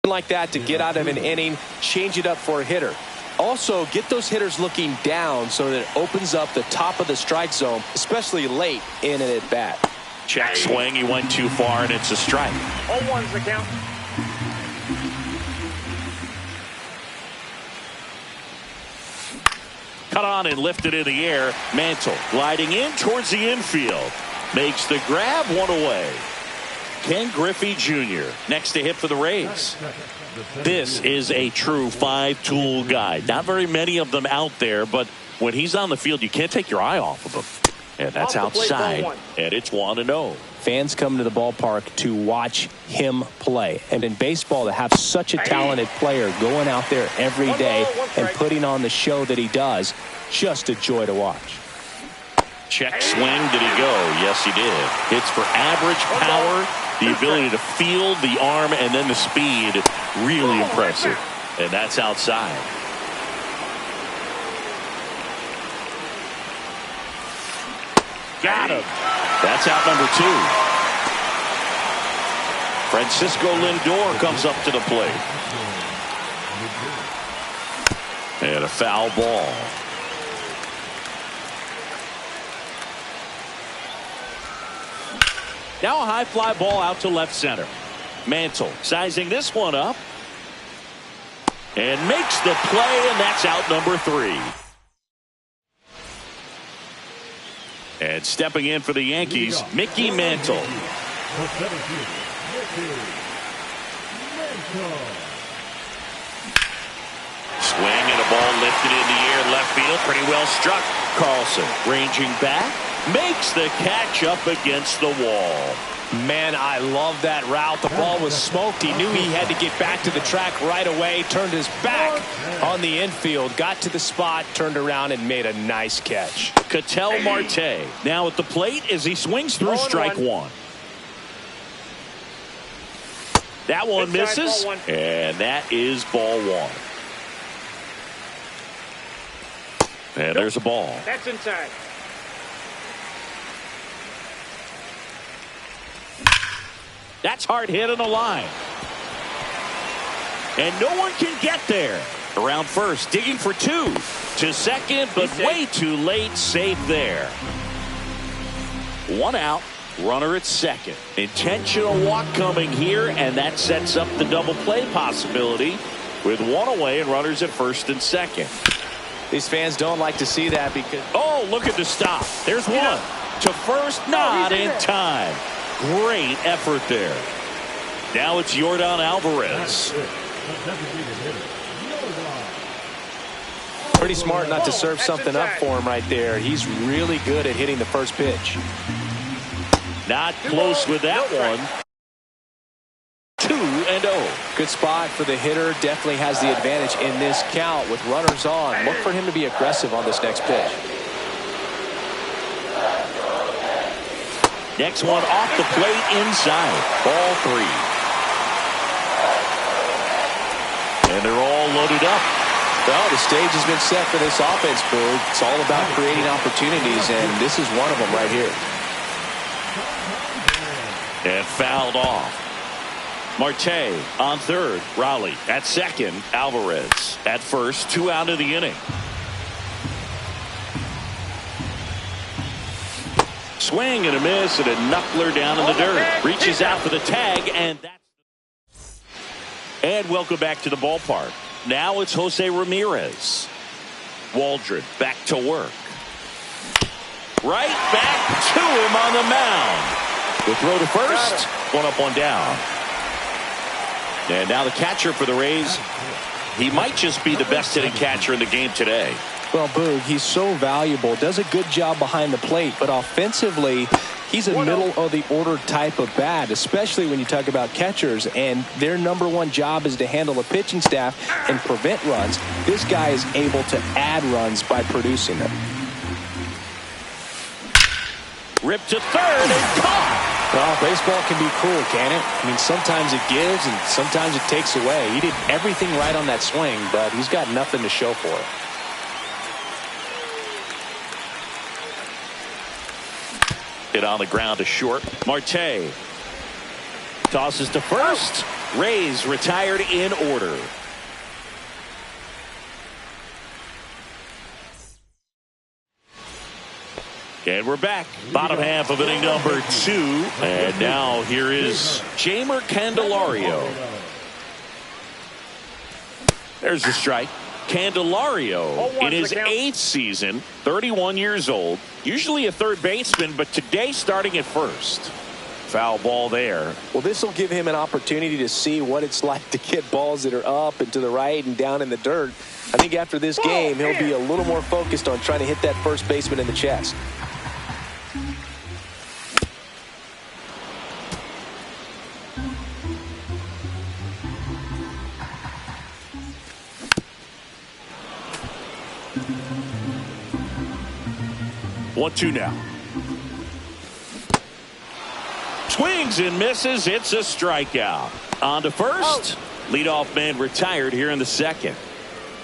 like that to get out of an inning, change it up for a hitter. Also, get those hitters looking down so that it opens up the top of the strike zone, especially late in an at-bat. Check swing. He went too far, and it's a strike. 0-1's the count. Cut on and lifted in the air. Mantle gliding in towards the infield. Makes the grab, one away. Ken Griffey Jr. next to hit for the Rays. This is a true five-tool guy. Not very many of them out there, but when he's on the field, you can't take your eye off of him. And that's outside, and it's 1-0. Fans come to the ballpark to watch him play. And in baseball, to have such a talented player going out there every day and putting on the show that he does, just a joy to watch. Check swing. Did he go? Yes, he did. Hits for average power, the ability to field the arm, and then the speed. Really impressive. And that's outside. Got him. That's out number 2. Francisco Lindor comes up to the plate. And a foul ball. Now a high fly ball out to left center. Mantle sizing this one up. And makes the play, and that's out number 3. And stepping in for the Yankees, Mickey Mantle. Swing and a ball lifted in the air, left field, pretty well struck. Carlson ranging back, makes the catch up against the wall. Man, I love that route. The ball was smoked. He knew he had to get back to the track right away. Turned his back on the infield. Got to the spot, turned around, and made a nice catch. Ketel Marte now at the plate as he swings through strike 1. That one misses, and that is ball 1. And there's a ball. That's inside. That's hard hit on the line. And no one can get there. Around first, digging for 2. To second, but way too late. Safe there. 1 out. Runner at second. Intentional walk coming here, and that sets up the double play possibility with 1 away and runners at first and second. These fans don't like to see that because... Oh, look at the stop. There's one. To first, not in time. Great effort there. Now it's Yordan Alvarez. Pretty smart not to serve something up for him right there. He's really good at hitting the first pitch. Not close with that one. 2-0. Good spot for the hitter. Definitely has the advantage in this count with runners on. Look for him to be aggressive on this next pitch. Next one off the plate inside. Ball 3. And they're all loaded up. Well, the stage has been set for this offense, Boog. It's all about creating opportunities, and this is one of them right here. And fouled off. Marte on third. Raleigh at second. Alvarez at first. 2 out of the inning. Swing and a miss and a knuckler down in the dirt. Reaches out for the tag, and that's... And welcome back to the ballpark. Now it's Jose Ramirez. Waldron back to work. Right back to him on the mound. The throw to first. 1 up, 1 down. And now the catcher for the Rays. He might just be the best hitting catcher in the game today. Well, Boog, he's so valuable, does a good job behind the plate, but offensively, he's a middle-of-the-order type of bat, especially when you talk about catchers, and their #1 job is to handle the pitching staff and prevent runs. This guy is able to add runs by producing them. Ripped to third and caught. Well, baseball can be cruel, can it? I mean, sometimes it gives and sometimes it takes away. He did everything right on that swing, but he's got nothing to show for it. Hit on the ground to short. Marte Tosses to first. Rays retired in order. And we're back. Bottom half of inning number 2. And now here is Jeimer Candelario. There's the strike. Candelario in his 8th season, 31 years old, usually a third baseman, but today starting at first. Foul ball there. Well, this will give him an opportunity to see what it's like to get balls that are up and to the right and down in the dirt. I think after this game, he'll be a little more focused on trying to hit that first baseman in the chest. One, two now. Swings and misses. It's a strikeout. On to first. Leadoff man retired here in the second.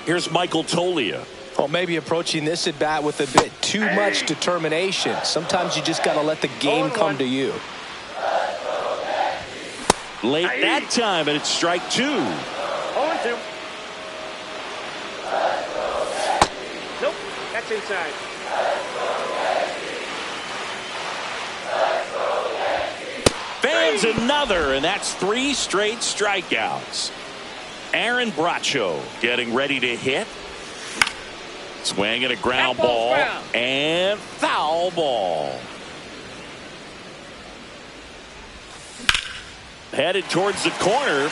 Here's Michael Toglia. Well, maybe approaching this at bat with a bit too much determination. Sometimes you just got to let the game come to you. Late that time, and it's strike 2. 0-2. Nope, that's inside. Fans another, and that's 3 straight strikeouts. Aaron Bracho getting ready to hit. Swing and a ground ball. And foul ball. Headed towards the corner.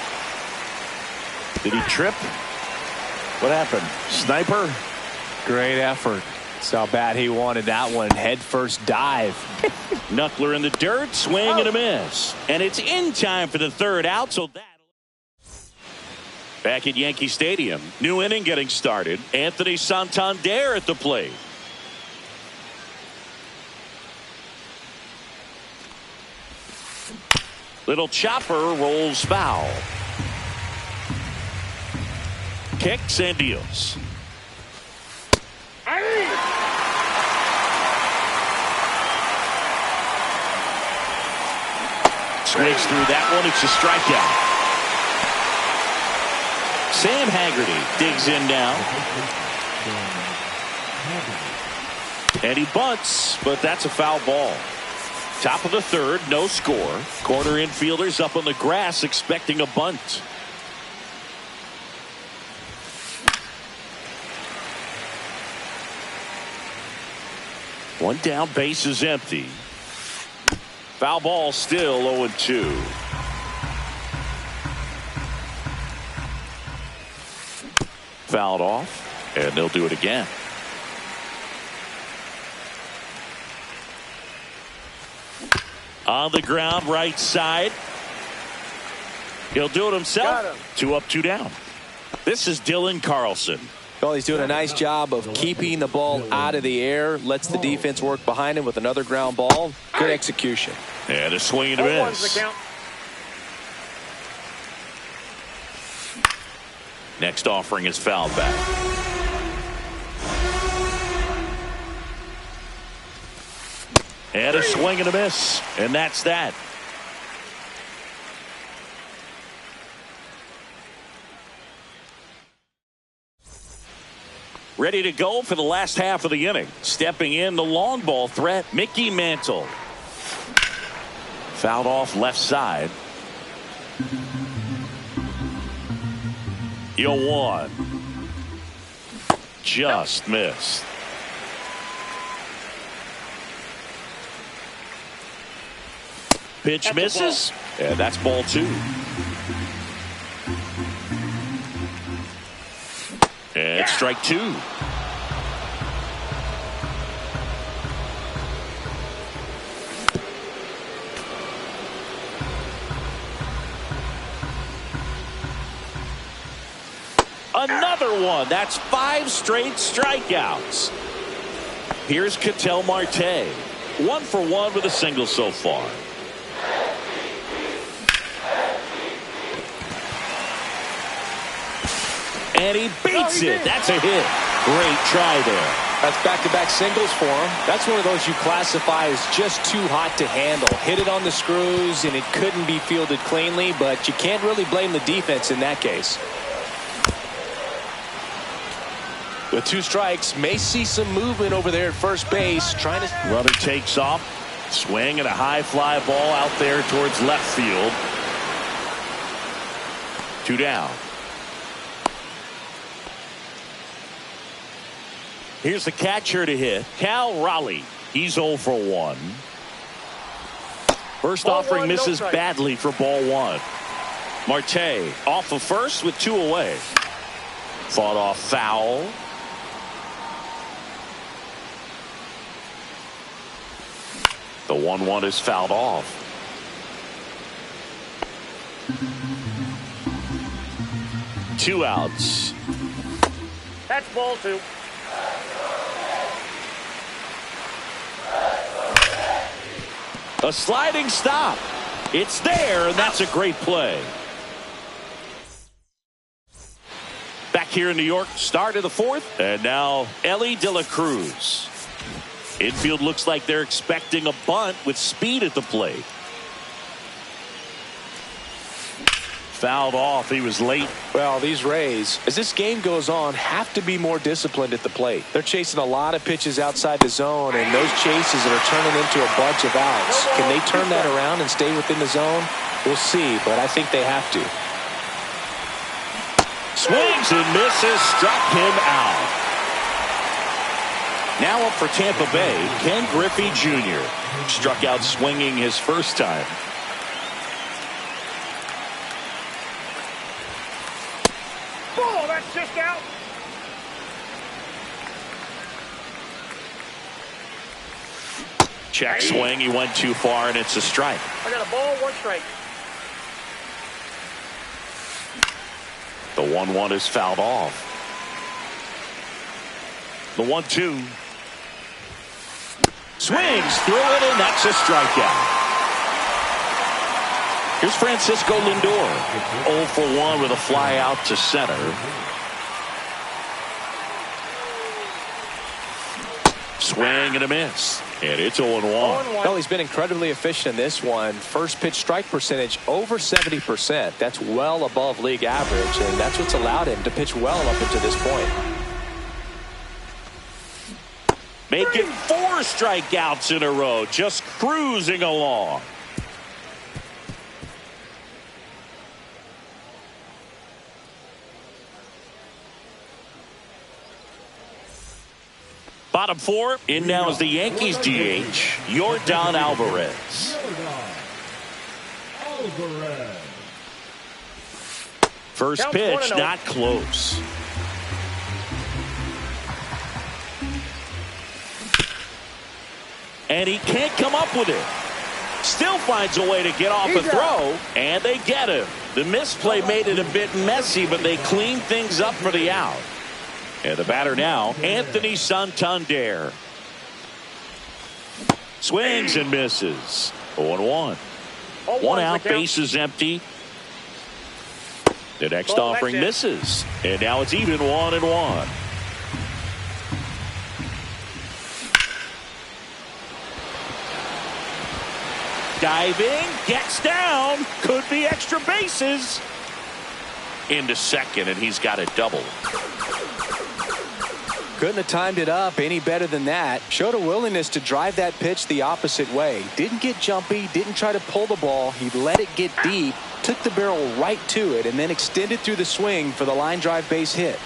Did he trip? What happened? Sniper? Great effort. That's how bad he wanted that one. Head first dive. Knuckler in the dirt. Swing and a miss. And it's in time for the third out. So that. Back at Yankee Stadium. New inning getting started. Anthony Santander at the plate. Little chopper rolls foul. Kicks and deals. Swings through that one. It's a strikeout. Sam Haggerty digs in now. And he bunts, but that's a foul ball. Top of the third, no score. Corner infielders up on the grass expecting a bunt. One down, base is empty. Foul ball still 0-2. Fouled off, and they'll do it again. On the ground, right side. He'll do it himself. 2 up, 2 down. This is Dylan Carlson. Well, he's doing a nice job of keeping the ball out of the air. Lets the defense work behind him with another ground ball. Good execution. And a swing and a miss. Next offering is fouled back. And a swing and a miss. And that's that. Ready to go for the last half of the inning. Stepping in the long ball threat, Mickey Mantle. Fouled off left side. 0-1. Just missed. Pitch misses. And that's ball 2. And strike 2. Another one. That's 5 straight strikeouts. Here's Ketel Marte. 1 for 1 with a single so far. And he beats it. That's a hit. Great try there. That's back-to-back singles for him. That's one of those you classify as just too hot to handle. Hit it on the screws, and it couldn't be fielded cleanly, but you can't really blame the defense in that case. With 2 strikes, may see some movement over there at first base. Trying to. Runner takes off. Swing and a high fly ball out there towards left field. 2 down. Here's the catcher to hit, Cal Raleigh. He's 0 for 1. First offering misses badly for ball 1. Marte off of first with 2 away. Fought off foul. The 1-1 is fouled off. Two outs. That's ball 2. A sliding stop. It's there, and that's a great play. Back here in New York, start of the 4th, and now Elly De La Cruz. Infield looks like they're expecting a bunt with speed at the plate. Fouled off. He was late. Well, these Rays, as this game goes on, have to be more disciplined at the plate. They're chasing a lot of pitches outside the zone, and those chases are turning into a bunch of outs. Can they turn that around and stay within the zone? We'll see, but I think they have to. Swings and misses, struck him out. Now up for Tampa Bay, Ken Griffey Jr. struck out swinging his first time. Ball, that's just out. Check swing, he went too far, and it's a strike. I got a ball, 1 strike. The 1-1 is fouled off. The 1-2. Swings through it, and that's a strikeout. Here's Francisco Lindor. 0 for 1 with a fly out to center. Swing and a miss. And it's 0-1. Well, he's been incredibly efficient in this one. First pitch strike percentage over 70%. That's well above league average, and that's what's allowed him to pitch well up until this point. Making 4 strikeouts in a row, just cruising along. Bottom 4, in now is the Yankees DH, Yordan Alvarez. First pitch, not close. And he can't come up with it. Still finds a way to get off a throw, and they get him. The misplay made it a bit messy, but they cleaned things up for the out. And the batter now, Anthony Santander. Swings and misses. 0-1. 1 out, bases empty. The next offering misses. And now it's even 1-1. Diving, gets down, could be extra bases. Into second, and he's got a double. Couldn't have timed it up any better than that. Showed a willingness to drive that pitch the opposite way. Didn't get jumpy, didn't try to pull the ball. He let it get deep, took the barrel right to it, and then extended through the swing for the line drive base hit.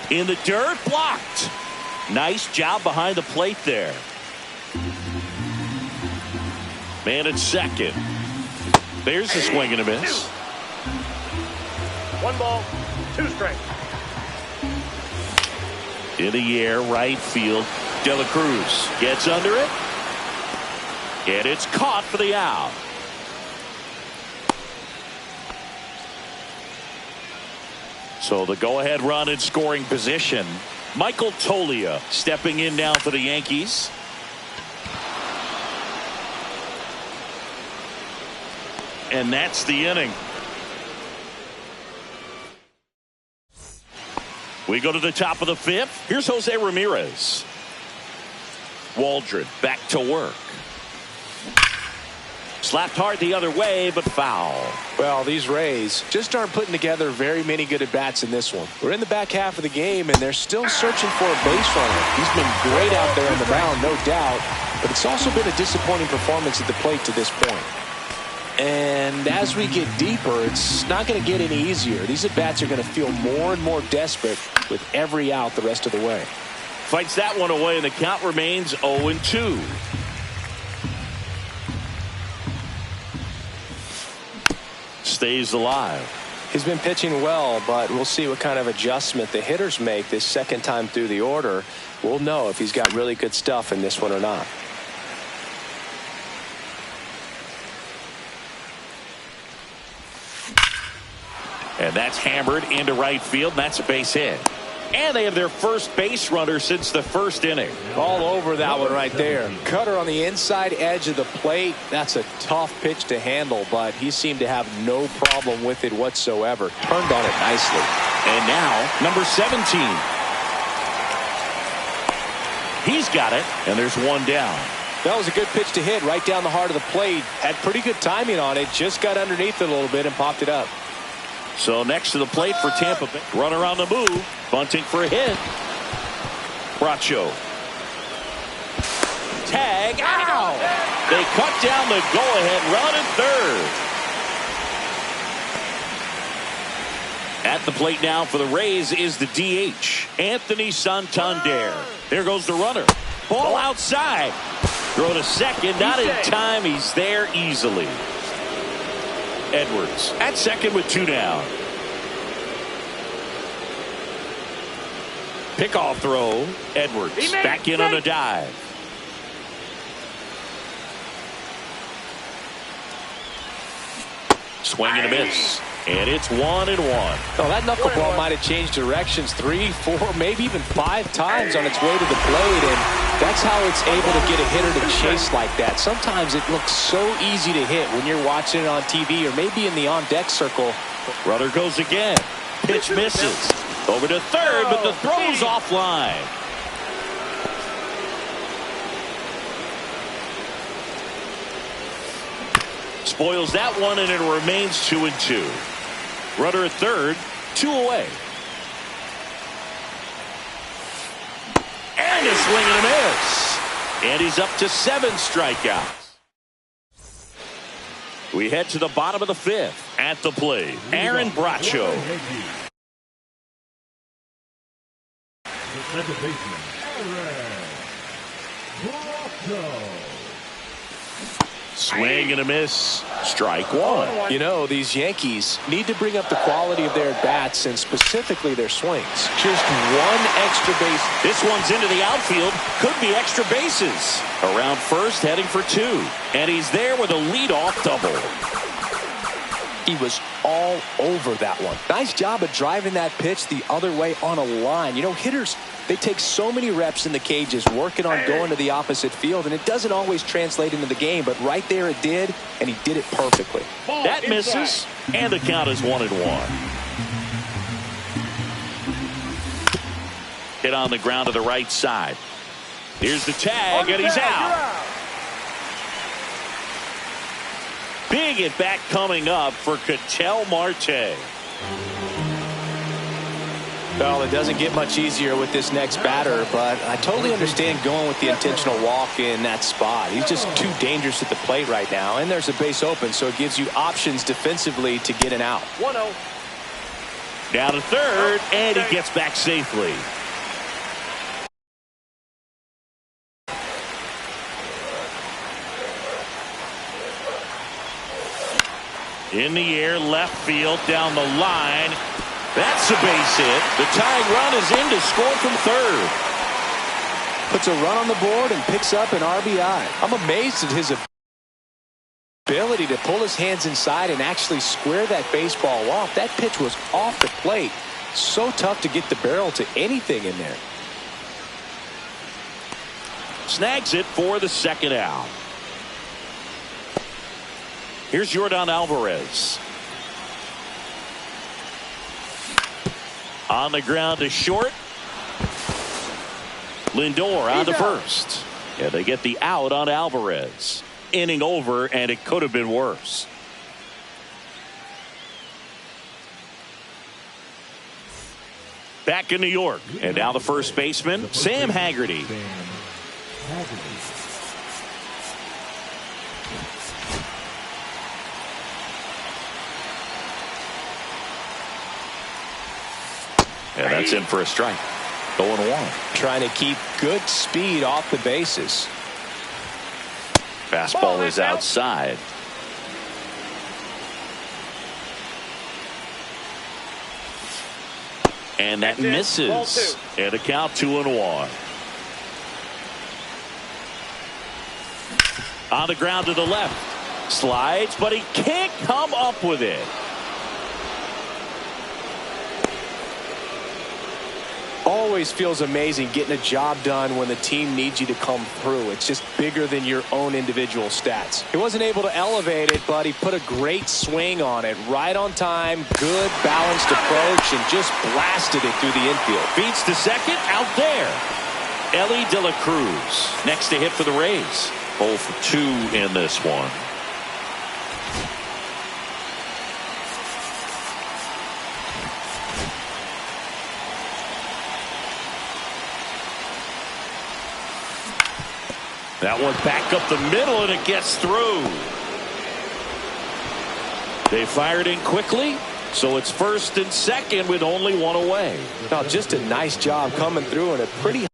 In the dirt, blocked. Nice job behind the plate there. Man at second. There's the swing and a miss. 1 ball, 2 strikes. In the air, right field. De La Cruz gets under it. And it's caught for the out. So the go-ahead run in scoring position. Michael Toglia stepping in now for the Yankees. And that's the inning. We go to the top of the fifth. Here's Jose Ramirez. Waldron back to work. Slapped hard the other way, but foul. Well, these Rays just aren't putting together very many good at-bats in this one. We're in the back half of the game, and they're still searching for a base runner. He's been great out there on the mound, no doubt, but it's also been a disappointing performance at the plate to this point. And as we get deeper, it's not going to get any easier. These at-bats are going to feel more and more desperate with every out the rest of the way. Fights that one away, and the count remains 0-2. Stays alive. He's been pitching well, but we'll see what kind of adjustment the hitters make this second time through the order. We'll know if he's got really good stuff in this one or not. And that's hammered into right field. And that's a base hit. And they have their first base runner since the first inning. All over that one right there. Cutter on the inside edge of the plate. That's a tough pitch to handle, but he seemed to have no problem with it whatsoever. Turned on it nicely. And now, number 17. He's got it, and there's one down. That was a good pitch to hit right down the heart of the plate. Had pretty good timing on it. Just got underneath it a little bit and popped it up. So next to the plate for Tampa Bay. Runner on the move. Bunting for a hit. Bracho. Tag. Ow! They cut down the go-ahead run at third. At the plate now for the Rays is the DH, Anthony Santander. There goes the runner. Ball outside. Throw to second. Not in time. He's there easily. Edwards at second with two down. Pickoff throw. Edwards back in on a dive. Swing and a miss. And it's 1-1. Oh, that knuckleball might have changed directions 3, 4, maybe even 5 times on its way to the plate, and that's how it's able to get a hitter to chase like that. Sometimes it looks so easy to hit when you're watching it on TV or maybe in the on-deck circle. Runner goes again. Pitch misses. Over to third, but the throw's offline. Spoils that one, and it remains 2-2. Runner at third, 2 away. And a swing and a miss. And he's up to 7 strikeouts. We head to the bottom of the fifth. At the plate, Aaron Bracho. The baseman, Aaron Bracho. Swing and a miss. Strike one. You know, these Yankees need to bring up the quality of their bats and specifically their swings. Just one extra base. This one's into the outfield. Could be extra bases. Around first, heading for 2. And he's there with a leadoff double. He was all over that one. Nice job of driving that pitch the other way on a line. You know, hitters, they take so many reps in the cages working on going to the opposite field, and it doesn't always translate into the game, but right there it did, and he did it perfectly. That misses, and the count is 1-1. Hit on the ground to the right side. Here's the tag, and he's out. Big at bat coming up for Ketel Marte. Well, it doesn't get much easier with this next batter, but I totally understand going with the intentional walk in that spot. He's just too dangerous at the plate right now, and there's a base open, so it gives you options defensively to get an out. 1-0. Down to third, and he gets back safely. In the air, left field, down the line. That's a base hit. The tying run is in to score from third. Puts a run on the board and picks up an RBI. I'm amazed at his ability to pull his hands inside and actually square that baseball off. That pitch was off the plate. So tough to get the barrel to anything in there. Snags it for the second out. Here's Yordan Alvarez. On the ground to short. Lindor on to first. Yeah, they get the out on Alvarez. Inning over, and it could have been worse. Back in New York, and now the first baseman, Sam Haggerty. And that's in for a strike. 0-1. Trying to keep good speed off the bases. Fastball is outside. And that misses. And a count 2-1. On the ground to the left. Slides, but he can't come up with it. Always feels amazing getting a job done when the team needs you to come through. It's just bigger than your own individual stats. He wasn't able to elevate it, but he put a great swing on it. Right on time, good balanced approach, and just blasted it through the infield. Feeds to second, out there. Ellie De La Cruz next to hit for the Rays. 0 for 2 in this one. That one back up the middle, and it gets through. They fired in quickly, so it's first and second with only one away. Now, just a nice job coming through in a pretty.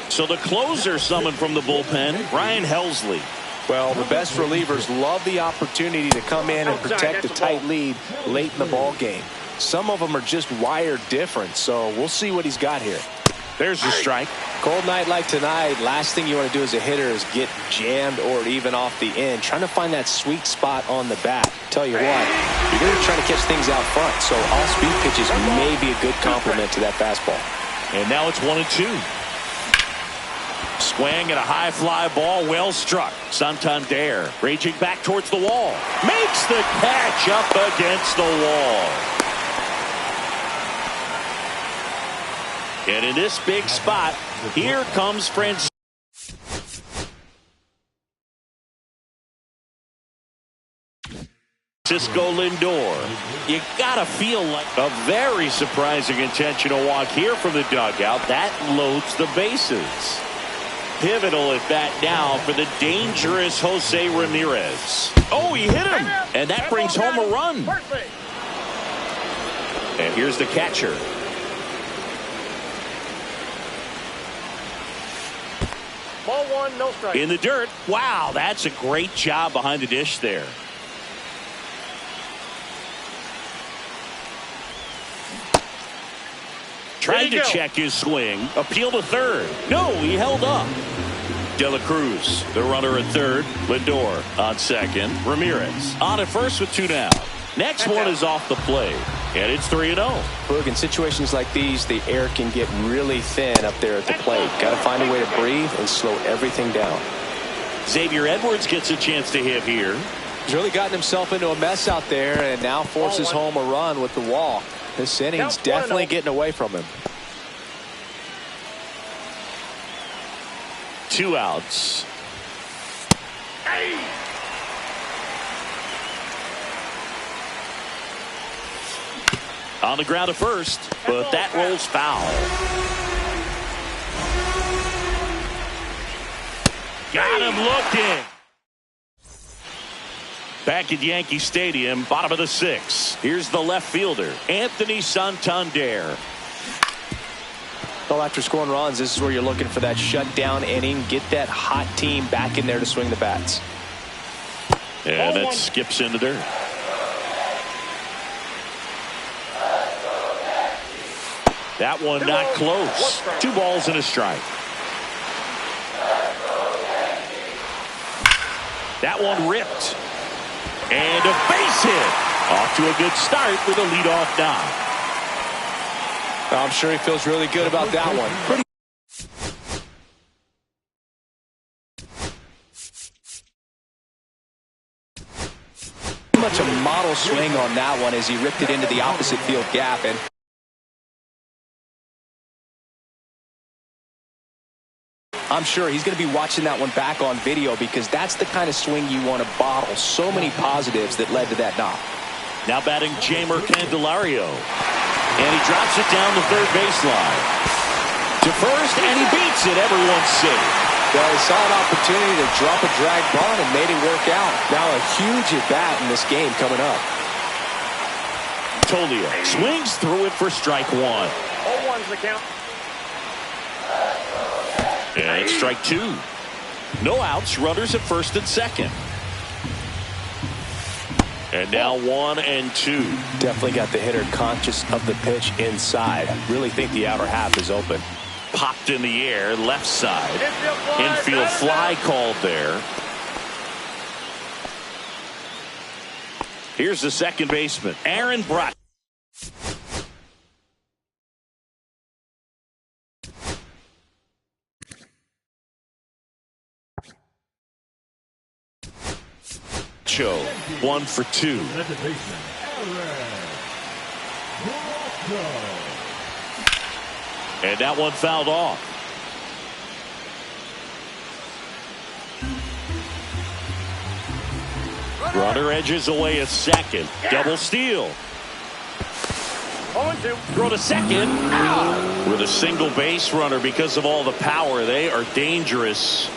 So the closer summoned from the bullpen, Ryan Helsley. Well, the best relievers love the opportunity to come in and protect a tight lead late in the ball game. Some of them are just wired different, so we'll see what he's got here. There's a strike. Cold night like tonight, last thing you want to do as a hitter is get jammed or even off the end. Trying to find that sweet spot on the bat. Tell you what, you're going to try to catch things out front, so all-speed pitches may be a good complement to that fastball. And now it's 1-2. Swing and a high fly ball, well struck. Santander raging back towards the wall. Makes the catch up against the wall. And in this big spot, here comes Francisco Lindor. You gotta feel like a very surprising intentional walk here from the dugout. That loads the bases. Pivotal at bat now for the dangerous Jose Ramirez. Oh, he hit him, and that brings home a run. And here's the catcher. Ball 1, no strike. In the dirt. Wow, that's a great job behind the dish there. Tried to check his swing. Appeal to third. No, he held up. De La Cruz, the runner at third. Lindor on second. Ramirez on at first with 2 down. Next one is off the plate. And it's 3-0. Look, in situations like these, the air can get really thin up there at the plate. Got to find a way to breathe and slow everything down. Xavier Edwards gets a chance to hit here. He's really gotten himself into a mess out there and now forces home a run with the walk. This inning's definitely getting away from him. 2 outs. On the ground to first, but that rolls foul. Got him looking. Back at Yankee Stadium, bottom of the 6th. Here's the left fielder, Anthony Santander. Well, after scoring runs, this is where you're looking for that shutdown inning. Get that hot team back in there to swing the bats. And it skips in the dirt. That one not close. 2 balls and a strike. That one ripped. And a base hit. Off to a good start with a leadoff knock. I'm sure he feels really good about that one. Pretty much a model swing on that one as he ripped it into the opposite field gap. And I'm sure he's going to be watching that one back on video because that's the kind of swing you want to bottle. So many positives that led to that knock. Now batting Jamer Candelario. And he drops it down the third baseline. To first, and he beats it. Everyone's safe. Well, he saw an opportunity to drop a drag bunt and made it work out. Now a huge at-bat in this game coming up. Tolia swings through it for strike one. 0-1's the count. And it's strike two. No outs, runners at first and second. And now 1 and 2. Definitely got the hitter conscious of the pitch inside. Really think the outer half is open. Popped in the air, left side. Infield fly called there. Here's the second baseman, Aaron Brock. Show 1 for 2. And that one fouled off. Runner edges away at second. Double steal. 0-2. Throw to second. With a single base runner because of all the power. They are dangerous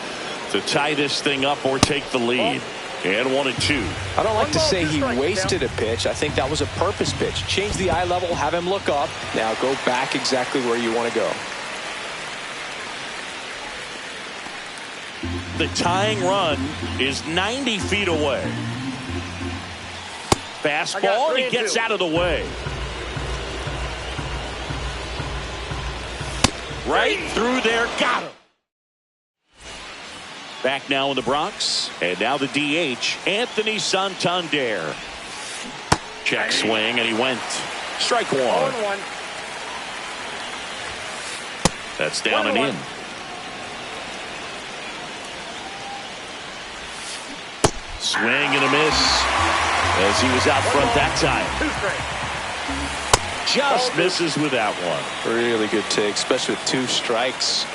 to tie this thing up or take the lead. And 1 and 2. I don't like to say he wasted a pitch. I think that was a purpose pitch. Change the eye level, have him look up. Now go back exactly where you want to go. The tying run is 90 feet away. Fastball, and he gets out of the way. Right through there, got him. Back now in the Bronx, and now the DH, Anthony Santander. Check swing, and he went. Strike one. 0-1. That's down and in. Swing and a miss as he was out front that time. Just misses with that one. Really good take, especially with 2 strikes.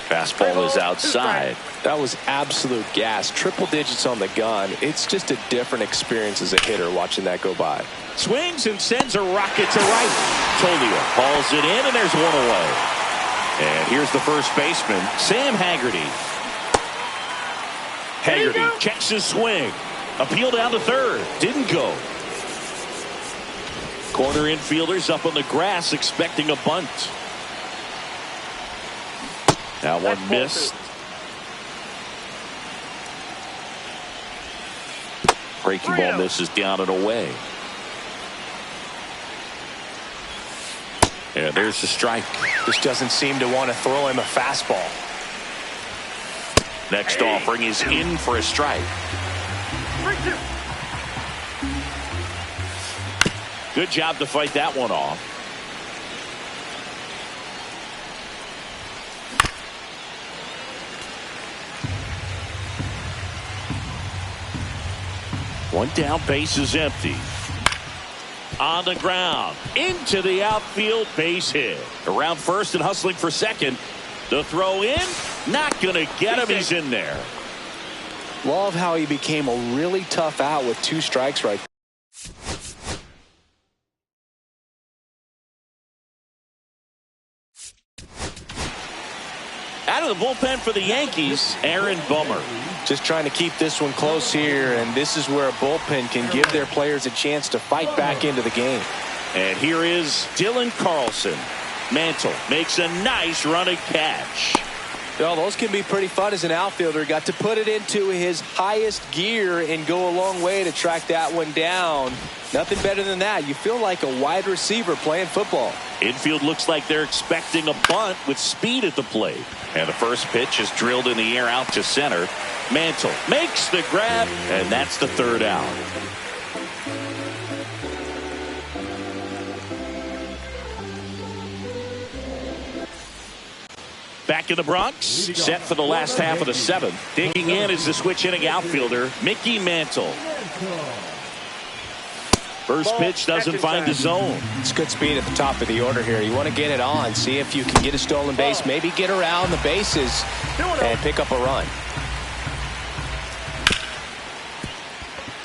Fastball is outside. That was absolute gas. Triple digits on the gun. It's just a different experience as a hitter watching that go by. Swings and sends a rocket to right. Tolia hauls it in, and there's one away. And here's the first baseman, Sam Haggerty. Haggerty checks his swing. Appeal down to third. Didn't go. Corner infielders up on the grass expecting a bunt. Now one missed. Breaking ball misses down and away. Yeah, there's the strike. Just doesn't seem to want to throw him a fastball. Next offering is in for a strike. 3-2. Good job to fight that one off. One down, base is empty. On the ground, into the outfield, base hit. Around first and hustling for second. The throw in, not going to get him. He's in there. Love how he became a really tough out with 2 strikes right there. Out of the bullpen for the Yankees, Aaron Bummer. Just trying to keep this one close here, and this is where a bullpen can give their players a chance to fight back into the game. And here is Dylan Carlson. Mantle makes a nice running catch. Well, those can be pretty fun as an outfielder. Got to put it into his highest gear and go a long way to track that one down. Nothing better than that. You feel like a wide receiver playing football. Infield looks like they're expecting a bunt with speed at the plate. And the first pitch is drilled in the air out to center. Mantle makes the grab, and that's the third out. Back in the Bronx, set for the last half of the seventh. Digging in is the switch hitting outfielder, Mickey Mantle. First pitch doesn't find the zone. It's good speed at the top of the order here. You want to get it on, see if you can get a stolen base, maybe get around the bases and pick up a run.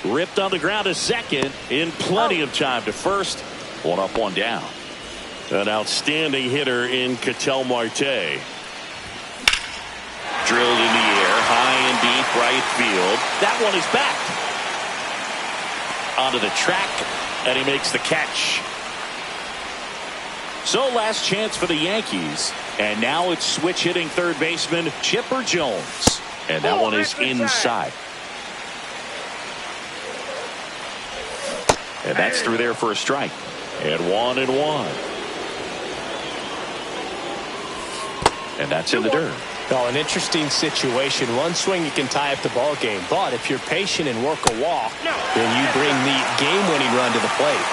Ripped on the ground to second in plenty of time to first. One up, one down. An outstanding hitter in Ketel Marte. Drilled in the air, high and deep right field. That one is back. Onto the track, and he makes the catch. So last chance for the Yankees. And now it's switch hitting third baseman Chipper Jones. And that one is inside. And that's through there for a strike. And 1-1. And that's in the dirt. Well, an interesting situation. One swing you can tie up the ball game, but if you're patient and work a walk, then you bring the game-winning run to the plate.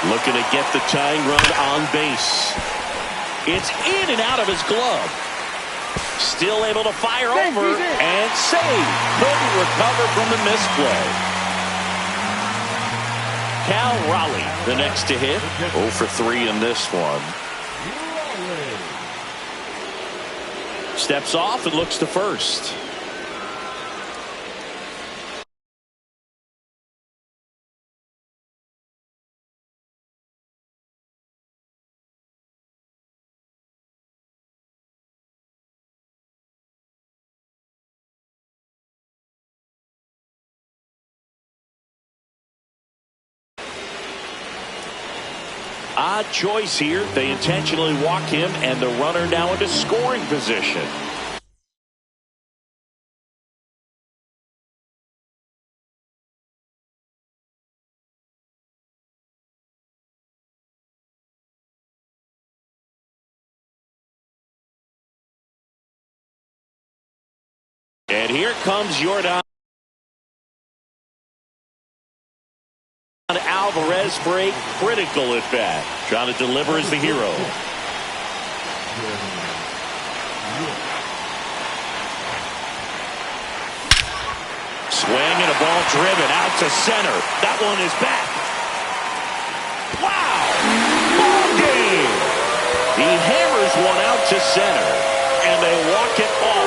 Looking to get the tying run on base. It's in and out of his glove. Still able to fire over and save. Couldn't recover from the misplay. Cal Raleigh, the next to hit. 0 for 3 in this one. Steps off and looks to first. Odd choice here. They intentionally walk him, and the runner now into scoring position. And here comes Yordan Alvarez for a critical at bat. Trying to deliver as the hero. Swing and a ball driven out to center. That one is back. Wow! Ball game! He hammers one out to center, and they walk it off.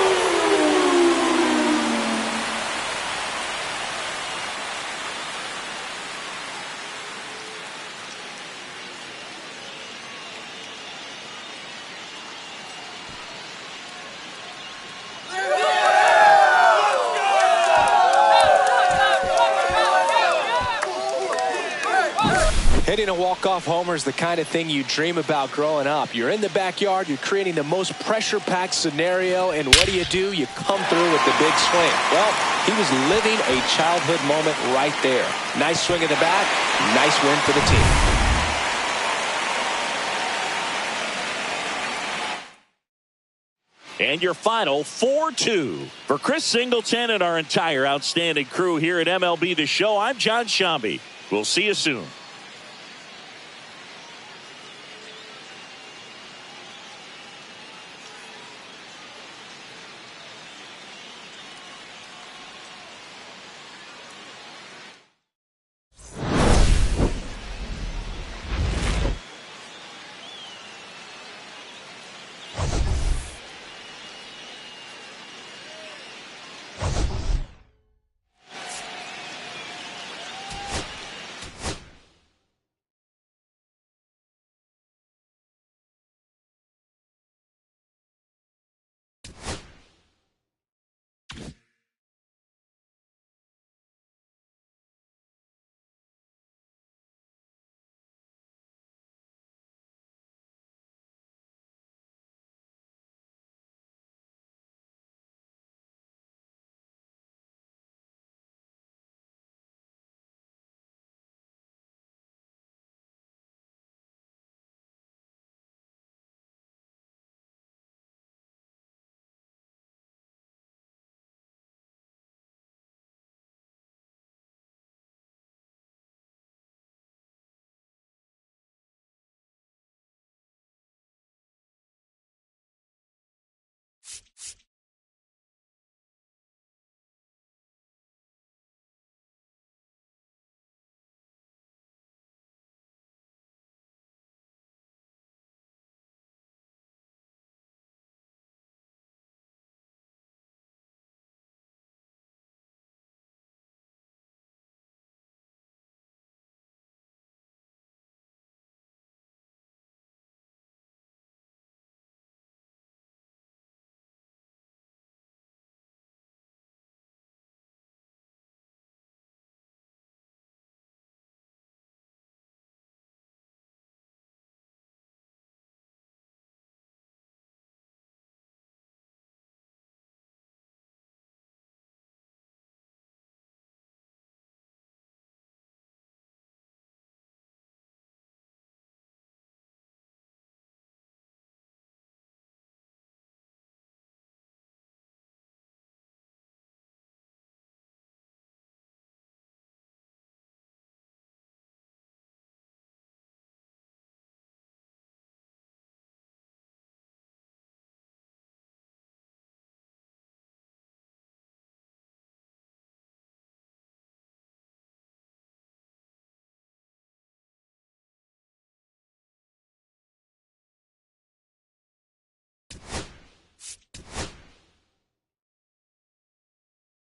Hitting a walk-off homer is the kind of thing you dream about growing up. You're in the backyard, you're creating the most pressure-packed scenario, and what do? You come through with the big swing. Well, he was living a childhood moment right there. Nice swing at the bat, nice win for the team. And your final 4-2. For Chris Singleton and our entire outstanding crew here at MLB The Show, I'm John Shambi. We'll see you soon.